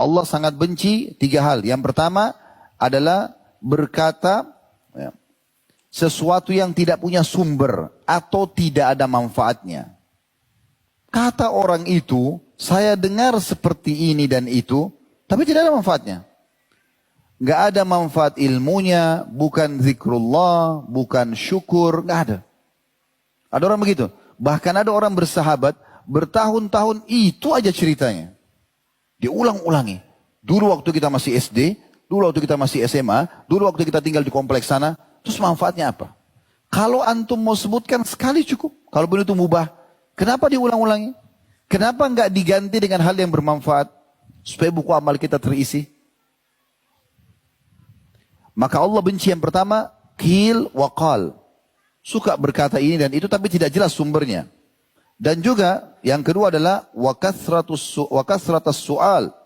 Allah sangat benci 3 hal. Yang pertama adalah berkata ya, sesuatu yang tidak punya sumber atau tidak ada manfaatnya. Kata orang itu, saya dengar seperti ini dan itu, tapi tidak ada manfaatnya. Gak ada manfaat ilmunya, bukan zikrullah, bukan syukur, gak ada. Ada orang begitu. Bahkan ada orang bersahabat, bertahun-tahun itu aja ceritanya. Diulang-ulangi. Dulu waktu kita masih SD, dulu waktu kita masih SMA, dulu waktu kita tinggal di kompleks sana, terus manfaatnya apa? Kalau antum mau sebutkan sekali cukup. Kalau begitu itu mubah, kenapa diulang-ulangi? Kenapa enggak diganti dengan hal yang bermanfaat? Supaya buku amal kita terisi. Maka Allah benci yang pertama, qil wa qal. Suka berkata ini dan itu tapi tidak jelas sumbernya. Dan juga yang kedua adalah wa kasratus su'al.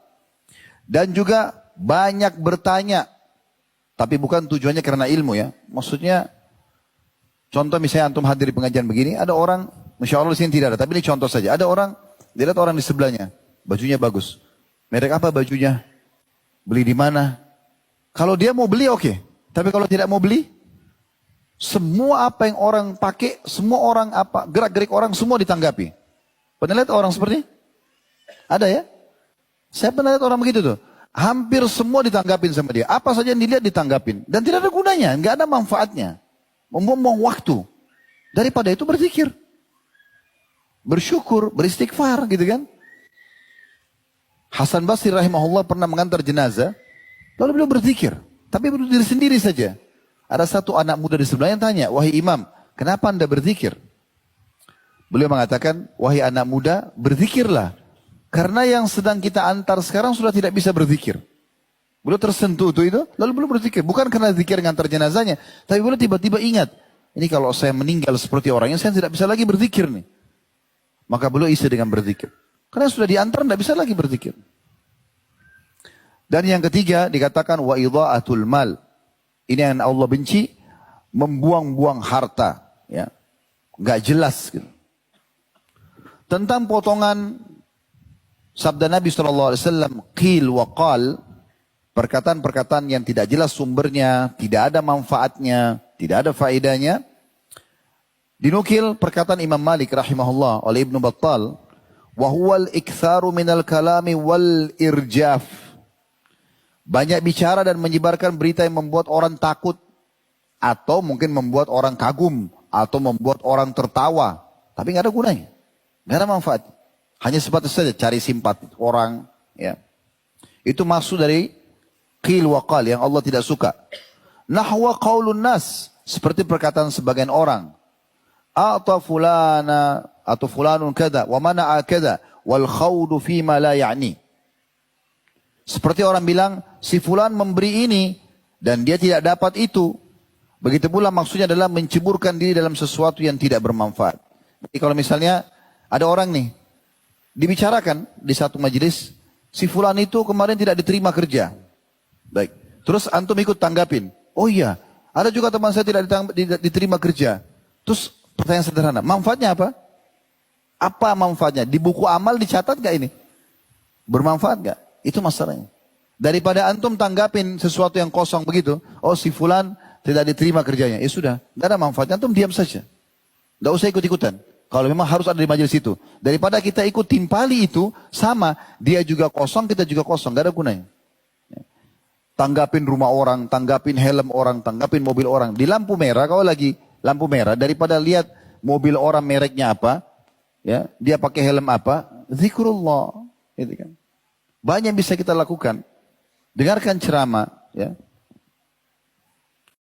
Dan juga banyak bertanya. Tapi bukan tujuannya karena ilmu ya. Maksudnya, contoh misalnya antum hadir di pengajian begini, ada orang, Masya Allah di sini tidak ada, tapi ini contoh saja. Ada orang, dilihat orang di sebelahnya, bajunya bagus. Merek apa bajunya? Beli di mana? Kalau dia mau beli oke. Tapi kalau tidak mau beli, semua apa yang orang pakai, semua orang apa, gerak-gerik orang semua ditanggapi. Pernah lihat orang seperti ini? Ada ya? Saya pernah lihat orang begitu tuh. Hampir semua ditanggapin sama dia. Apa saja yang dilihat ditanggapin. Dan tidak ada gunanya, nggak ada manfaatnya. Membuang waktu. Daripada itu berzikir. Bersyukur, beristighfar gitu kan. Hasan Basri rahimahullah pernah mengantar jenazah. Lalu beliau berzikir. Tapi berdiri diri sendiri saja. Ada satu anak muda di sebelahnya tanya, wahai imam, kenapa anda berzikir? Beliau mengatakan, wahai anak muda, berzikirlah. Karena yang sedang kita antar sekarang sudah tidak bisa berzikir. Beliau tersentuh itu, lalu beliau berzikir. Bukan karena zikir ngantar jenazahnya, tapi beliau tiba-tiba ingat, ini kalau saya meninggal seperti orangnya, saya tidak bisa lagi berzikir nih. Maka beliau isi dengan berzikir. Karena sudah diantar, tidak bisa lagi berzikir. Dan yang ketiga dikatakan wa idha'atul mal. Ini yang Allah benci, membuang-buang harta, ya, nggak jelas. Gitu. Tentang potongan sabda Nabi SAW, qil wa qal, perkataan-perkataan yang tidak jelas sumbernya, tidak ada manfaatnya, tidak ada faedahnya. Dinukil perkataan Imam Malik rahimahullah oleh Ibnu Battal, wa huwal iktsaru minal kalami wal irjaf. Banyak bicara dan menyebarkan berita yang membuat orang takut. Atau mungkin membuat orang kagum. Atau membuat orang tertawa. Tapi nggak ada gunanya. Nggak ada manfaat. Hanya sebatas saja cari simpati orang. Ya. Itu maksud dari qil wa qal yang Allah tidak suka. Nahwa qaulun nas. Seperti perkataan sebagian orang. Atau fulana. Atau fulanun kada. Wa mana'a kada. Wal khawdu fima la ya'ni. Seperti orang bilang, si fulan memberi ini, dan dia tidak dapat itu. Begitu pula maksudnya adalah menceburkan diri dalam sesuatu yang tidak bermanfaat. Jadi kalau misalnya, ada orang nih, dibicarakan di satu majelis, si fulan itu kemarin tidak diterima kerja. Baik, terus antum ikut tanggapin. Oh iya, ada juga teman saya tidak diterima kerja. Terus pertanyaan sederhana, manfaatnya apa? Apa manfaatnya? Di buku amal dicatat gak ini? Bermanfaat gak? Itu masalahnya. Daripada antum tanggapin sesuatu yang kosong begitu. Oh si fulan tidak diterima kerjanya. Ya sudah. Tidak ada manfaatnya. Antum diam saja. Tidak usah ikut-ikutan. Kalau memang harus ada di majelis itu. Daripada kita ikut timpali itu. Sama. Dia juga kosong. Kita juga kosong. Tidak ada gunanya. Tanggapin rumah orang. Tanggapin helm orang. Tanggapin mobil orang. Di lampu merah. Kalau lagi lampu merah. Daripada lihat mobil orang mereknya apa. Ya, dia pakai helm apa. Zikrullah. Gitu kan. Banyak bisa kita lakukan. Dengarkan ceramah, ya.